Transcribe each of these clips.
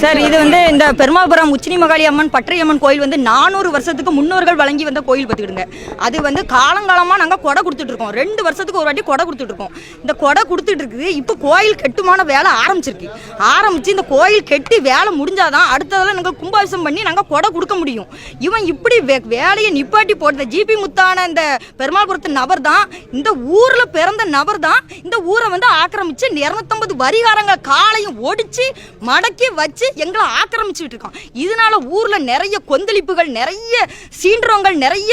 Sir இது வந்து இந்த பெருமாபுரம் உச்சினி மகாளி அம்மன் பற்றையம்மன் கோயில் வந்து 400 வருஷத்துக்கு முன்னோர்கள் வழங்கி வந்த கோயில் பார்த்துக்கிடுங்க. அது வந்து காலங்காலமாக நாங்கள் கொடை கொடுத்துட்டு இருக்கோம். 2 வருஷத்துக்கு ஒரு வாட்டி கொடை கொடுத்துட்டு இருக்கோம். இந்த கொடை கொடுத்துட்டு இருக்குது. இப்போ கோயில் கட்டுமான வேலை ஆரம்பிச்சிருக்கு. ஆரம்பிச்சு இந்த கோயில் கட்டி வேலை முடிஞ்சாதான் அடுத்ததெல்லாம் நாங்கள் கும்பாபிஷம் பண்ணி நாங்கள் கொடை கொடுக்க முடியும். இவன் இப்படி வேலையை நிப்பாட்டி போட்ட ஜிபி முத்தான இந்த பெருமாள்புரத்து நபர் தான், இந்த ஊரில் பிறந்த நபர் தான் இந்த ஊரை வந்து ஆக்கிரமிச்சு 250 வரிகாரங்களை காலையும் ஒடிச்சு மடக்கி வச்சு எங்களை ஆக்கிரமிச்சுட்டு இருக்கோம். இதனால ஊர்ல நிறைய கொந்தளிப்புகள், நிறைய சீன்றவங்கள், நிறைய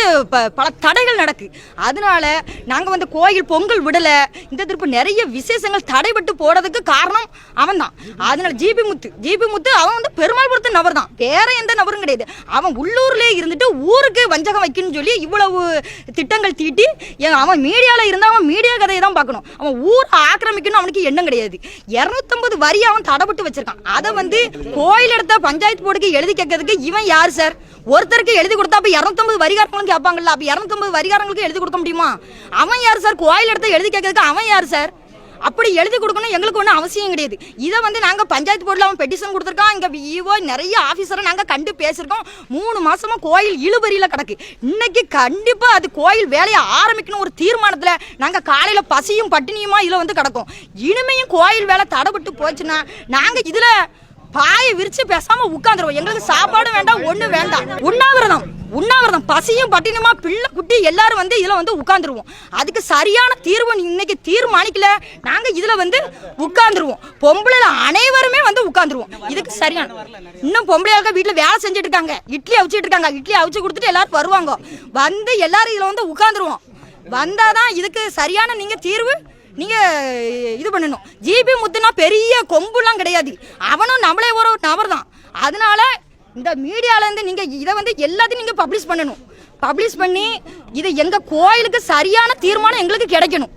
பல தடைகள் நடக்கு. அதனால நாங்க வந்து கோயில் பொங்கல் விடல, இந்த திருப்பு நிறைய விசேஷங்கள் தடைபட்டு போறதுக்கு காரணம் அவன் தான். அதனால ஜிபி முத்து அவன் வந்து பெருமாள்புரத்து நபர் தான், வேற எந்த நபரும் கிடையாது. அவன் உள்ளூர்லயே இருந்துட்டு ஊருக்கு வஞ்சகம் வைக்கணும்னு சொல்லி இவ்வளவு திட்டங்கள் தீட்டி அவன் மீடியால இருந்தா அவன் மீடியா கதையை தான் பார்க்கணும். அவன் ஊர் ஆக்கிரமிக்கணும் அவனுக்கு எண்ணம் கிடையாது. 250 வரி அவன் தடைபட்டு வச்சிருக்கான். அதை வந்து கோயில் இடத்த பஞ்சாயத்து போர்டுக்கு எழுதி கேட்கறதுக்கு இவன் யார் சார்? ஒருத்தருக்கு எழுதி கொடுத்தா அப்ப 250 வரிகாரங்களும் கேட்பாங்கல்ல, அப்ப 250 வரிகாரங்களுக்கு எழுதி கொடுக்க முடியுமா? அவன் யார் சார்? கோயில் இடத்த எழுதி கேட்கறதுக்கு அவன் யார் சார்? அப்படி எழுதி கொடுக்கணும் எங்களுக்கு ஒன்றும் அவசியம் கிடையாது. இதை வந்து நாங்கள் பஞ்சாயத்து போர்டில் அவன் பெட்டிஷன் கொடுத்துருக்கோம். இங்கே விஓ நிறைய ஆஃபீஸரை நாங்கள் கண்டு பேசியிருக்கோம். 3 மாசமா கோயில் இழுபறியில் கிடக்கு. இன்னைக்கு கண்டிப்பாக அது கோயில் வேலையை ஆரம்பிக்கணும் ஒரு தீர்மானத்தில் நாங்கள் காலையில் பசியும் பட்டினியுமா இதில் வந்து கிடக்கும். இனிமையும் கோயில் வேலை தடைபட்டு போச்சுன்னா நாங்கள் இதில் பாயை விரிச்சு பேசாம உட்காந்துருவோம். எங்களுக்கு சாப்பாடு வேண்டாம், ஒண்ணு வேண்டாம். உண்ணாவிரதம் பசியும் பட்டினமா பிள்ளை குட்டி எல்லாரும் வந்து இதுல வந்து உட்காந்துருவோம். அதுக்கு சரியான தீர்வு இன்னைக்கு தீர்மானிக்கல, நாங்க இதுல வந்து உட்காந்துருவோம். பொம்பளை அனைவருமே வந்து உட்காந்துருவோம். இதுக்கு சரியான இன்னும் பொம்பளையாக்க வீட்டுல வேலை செஞ்சுட்டு இருக்காங்க, இட்லி அவிச்சிட்டு இருக்காங்க. இட்லி அவிச்சு கொடுத்துட்டு எல்லாரும் வருவாங்க. வந்து எல்லாரும் இதுல வந்து உட்காந்துருவோம். வந்தாதான் இதுக்கு சரியான நீங்க தீர்வு நீங்க இது பண்ணணும். ஜிபி முத்துனா பெரிய கொம்புலாம் கிடையாது, அவனும் நம்மளே ஒரு நபர் தான். அதனால இந்த மீடியால இருந்து நீங்க இதை வந்து எல்லாத்தையும் நீங்க பப்ளிஷ் பண்ணணும். பப்ளிஷ் பண்ணி இது எங்க கோயிலுக்கு சரியான தீர்மானம் எங்களுக்கு கிடைக்கணும்.